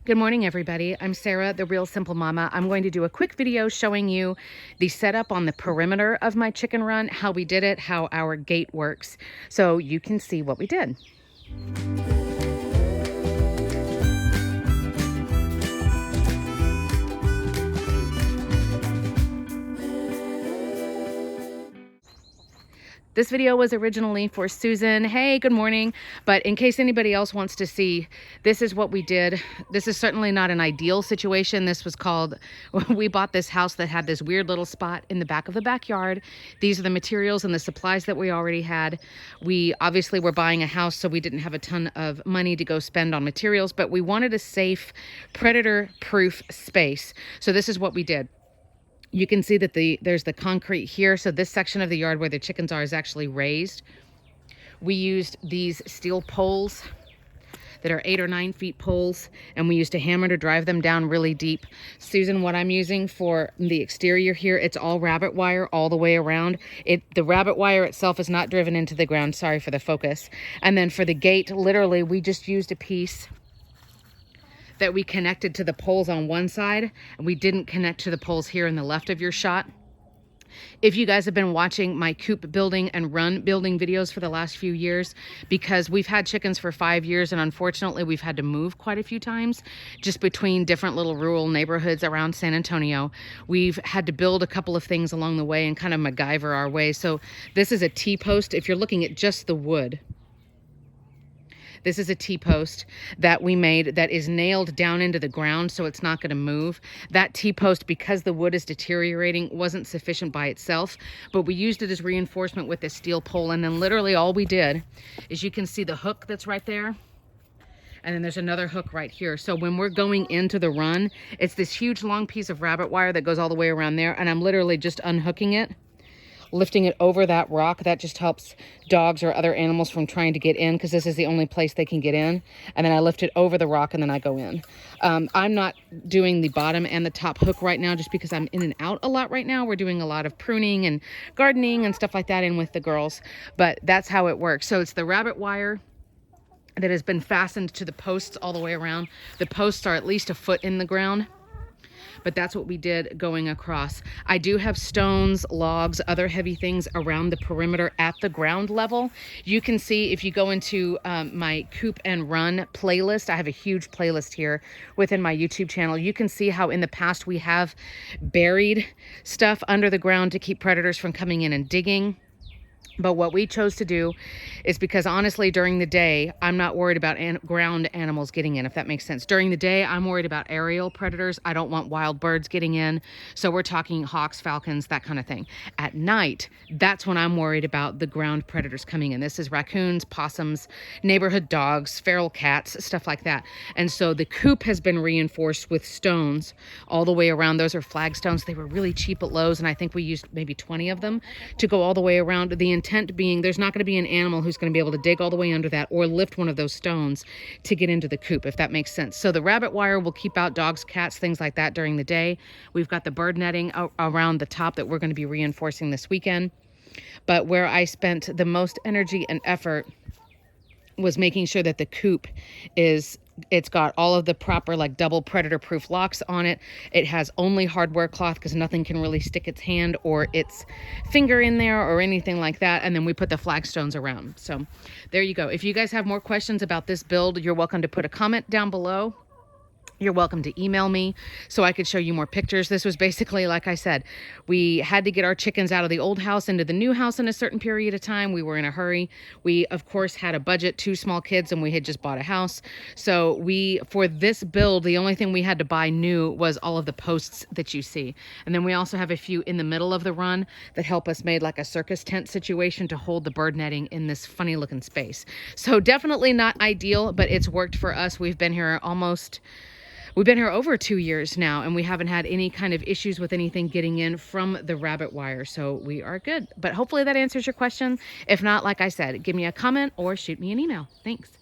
Good morning, everybody. I'm Sarah, the Real Simple Mama. I'm going to do a quick video showing you the setup on the perimeter of my chicken run, how we did it, how our gate works, so you can see what we did. This video was originally for Susan. Hey, good morning. But in case anybody else wants to see, this is what we did. This is certainly not an ideal situation. This was called, we bought this house that had this weird little spot in the back of the backyard. These are the materials and the supplies that we already had. We obviously were buying a house, so we didn't have a ton of money to go spend on materials, but we wanted a safe, predator-proof space. So this is what we did. You can see that there's the concrete here. So this section of the yard where the chickens are is actually raised. We used these steel poles that are 8 or 9 feet poles, and we used a hammer to drive them down really deep. Susan, what I'm using for the exterior here, it's all rabbit wire all the way around. The rabbit wire itself is not driven into the ground. Sorry for the focus. And then for the gate, literally, we just used a piece that we connected to the poles on one side, and we didn't connect to the poles here in the left of your shot. If you guys have been watching my coop building and run building videos for the last few years, because we've had chickens for 5 years, and unfortunately we've had to move quite a few times just between different little rural neighborhoods around San Antonio. We've had to build a couple of things along the way and kind of MacGyver our way. So this is a T-post. If you're looking at just the wood, this is a T-post that we made that is nailed down into the ground, so it's not going to move. That T-post, because the wood is deteriorating, wasn't sufficient by itself, but we used it as reinforcement with this steel pole. And then literally all we did is, you can see the hook that's right there, and then there's another hook right here. So when we're going into the run, it's this huge long piece of rabbit wire that goes all the way around there, and I'm literally just unhooking it, lifting it over that rock. That just helps dogs or other animals from trying to get in, because this is the only place they can get in. And then I lift it over the rock and then I go in. I'm not doing the bottom and the top hook right now just because I'm in and out a lot right now. We're doing a lot of pruning and gardening and stuff like that in with the girls, but that's how it works. So it's the rabbit wire that has been fastened to the posts all the way around. The posts are at least a foot in the ground, but that's what we did going across. I do have stones, logs, other heavy things around the perimeter at the ground level. You can see if you go into my Coop and Run playlist, I have a huge playlist here within my YouTube channel. You can see how in the past we have buried stuff under the ground to keep predators from coming in and digging. But what we chose to do is, because honestly, during the day, I'm not worried about ground animals getting in, if that makes sense. During the day, I'm worried about aerial predators. I don't want wild birds getting in. So we're talking hawks, falcons, that kind of thing. At night, that's when I'm worried about the ground predators coming in. This is raccoons, possums, neighborhood dogs, feral cats, stuff like that. And so the coop has been reinforced with stones all the way around. Those are flagstones. They were really cheap at Lowe's, and I think we used maybe 20 of them to go all the way around. The intent being, there's not going to be an animal who's going to be able to dig all the way under that or lift one of those stones to get into the coop, if that makes sense. So the rabbit wire will keep out dogs, cats, things like that during the day. We've got the bird netting around the top that we're going to be reinforcing this weekend. But where I spent the most energy and effort was making sure that the coop it's got all of the proper, like, double predator proof locks on it. It has only hardware cloth because nothing can really stick its hand or its finger in there or anything like that. And then we put the flagstones around. So there you go. If you guys have more questions about this build, you're welcome to put a comment down below. You're welcome to email me so I could show you more pictures. This was basically, like I said, we had to get our chickens out of the old house into the new house in a certain period of time. We were in a hurry. We, of course, had a budget, 2 small kids, and we had just bought a house. So for this build, the only thing we had to buy new was all of the posts that you see. And then we also have a few in the middle of the run that help us made like a circus tent situation to hold the bird netting in this funny looking space. So definitely not ideal, but it's worked for us. We've been here over 2 years now, and we haven't had any kind of issues with anything getting in from the rabbit wire. So we are good. But hopefully that answers your question. If not, like I said, give me a comment or shoot me an email. Thanks.